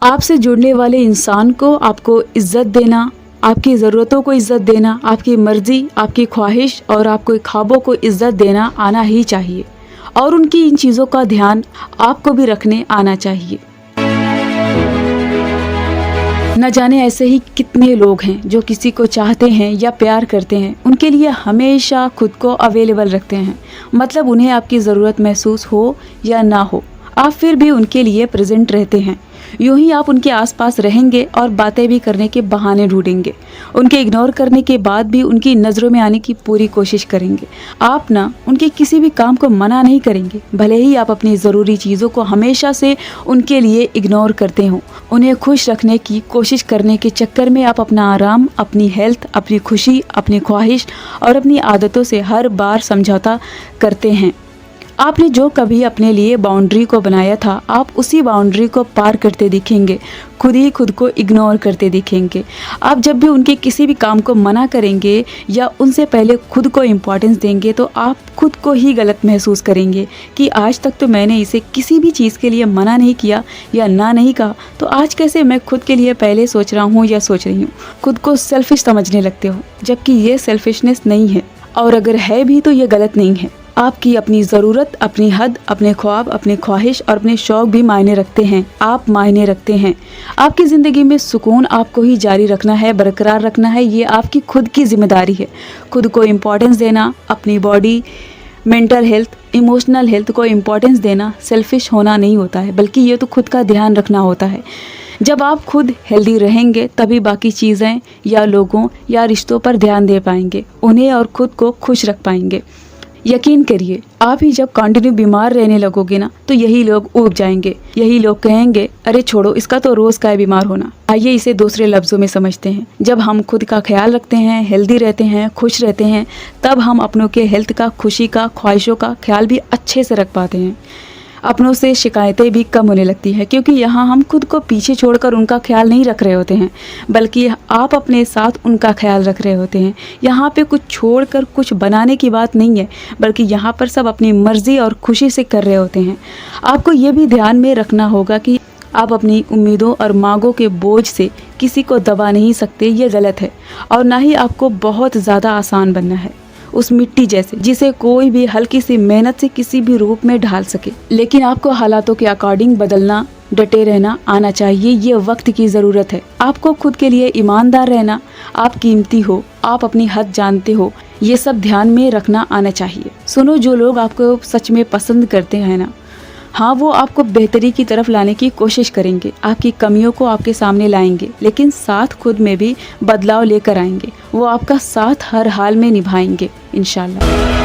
आपसे जुड़ने वाले इंसान को आपको इज्जत देना, आपकी ज़रूरतों को इज्जत देना, आपकी मर्ज़ी, आपकी ख्वाहिश और आपके ख्वाबों को इज्जत देना आना ही चाहिए और उनकी इन चीज़ों का ध्यान आपको भी रखने आना चाहिए। न जाने ऐसे ही कितने लोग हैं जो किसी को चाहते हैं या प्यार करते हैं, उनके लिए हमेशा खुद को अवेलेबल रखते हैं। मतलब उन्हें आपकी ज़रूरत महसूस हो या ना हो, आप फिर भी उनके लिए प्रेजेंट रहते हैं। यूं ही आप उनके आसपास रहेंगे और बातें भी करने के बहाने ढूंढेंगे। उनके इग्नोर करने के बाद भी उनकी नज़रों में आने की पूरी कोशिश करेंगे। आप ना उनके किसी भी काम को मना नहीं करेंगे, भले ही आप अपनी ज़रूरी चीज़ों को हमेशा से उनके लिए इग्नोर करते हो। उन्हें खुश रखने की कोशिश करने के चक्कर में आप अपना आराम, अपनी हेल्थ, अपनी खुशी, अपनी ख्वाहिश और अपनी आदतों से हर बार समझौता करते हैं। आपने जो कभी अपने लिए बाउंड्री को बनाया था, आप उसी बाउंड्री को पार करते दिखेंगे, खुद ही खुद को इग्नोर करते दिखेंगे। आप जब भी उनके किसी भी काम को मना करेंगे या उनसे पहले खुद को इम्पोर्टेंस देंगे तो आप खुद को ही गलत महसूस करेंगे कि आज तक तो मैंने इसे किसी भी चीज़ के लिए मना नहीं किया या ना नहीं कहा, तो आज कैसे मैं खुद के लिए पहले सोच रहा हूँ या सोच रही हूँ। खुद को सेल्फिश समझने लगते हो, जबकि ये सेल्फिशनेस नहीं है, और अगर है भी तो ये गलत नहीं है। आपकी अपनी ज़रूरत, अपनी हद, अपने ख्वाब, अपनी ख्वाहिश और अपने शौक़ भी मायने रखते हैं। आप मायने रखते हैं। आपकी ज़िंदगी में सुकून आपको ही जारी रखना है, बरकरार रखना है। ये आपकी खुद की जिम्मेदारी है। खुद को इम्पोर्टेंस देना, अपनी body, mental health, emotional health को इम्पोर्टेंस देना सेल्फिश होना नहीं होता है, बल्कि ये तो खुद का ध्यान रखना होता है। जब आप खुद हेल्दी रहेंगे तभी बाकी चीज़ें या लोगों या रिश्तों पर ध्यान दे पाएंगे, उन्हें और खुद को खुश रख पाएंगे। यकीन करिए, आप ही जब कंटिन्यू बीमार रहने लगोगे ना, तो यही लोग ऊब जाएंगे। यही लोग कहेंगे, अरे छोड़ो, इसका तो रोज़ का है बीमार होना। आइए इसे दूसरे लफ्ज़ों में समझते हैं। जब हम खुद का ख्याल रखते हैं, हेल्दी रहते हैं, खुश रहते हैं, तब हम अपनों के हेल्थ का, खुशी का, ख्वाहिशों का ख्याल भी अच्छे से रख पाते हैं। अपनों से शिकायतें भी कम होने लगती है, क्योंकि यहाँ हम खुद को पीछे छोड़कर उनका ख्याल नहीं रख रहे होते हैं, बल्कि आप अपने साथ उनका ख्याल रख रहे होते हैं। यहाँ पे कुछ छोड़कर कुछ बनाने की बात नहीं है, बल्कि यहाँ पर सब अपनी मर्ज़ी और खुशी से कर रहे होते हैं। आपको ये भी ध्यान में रखना होगा कि आप अपनी उम्मीदों और मांगों के बोझ से किसी को दबा नहीं सकते, ये गलत है। और ना ही आपको बहुत ज़्यादा आसान बनना है, उस मिट्टी जैसे जिसे कोई भी हल्की सी मेहनत से किसी भी रूप में ढाल सके। लेकिन आपको हालातों के अकॉर्डिंग बदलना, डटे रहना आना चाहिए। ये वक्त की ज़रूरत है। आपको खुद के लिए ईमानदार रहना, आप कीमती हो, आप अपनी हद जानते हो, ये सब ध्यान में रखना आना चाहिए। सुनो, जो लोग आपको सच में पसंद करते हैं ना, हाँ, वो आपको बेहतरी की तरफ लाने की कोशिश करेंगे, आपकी कमियों को आपके सामने लाएंगे, लेकिन साथ खुद में भी बदलाव लेकर आएंगे। वो आपका साथ हर हाल में निभाएंगे इंशाल्लाह।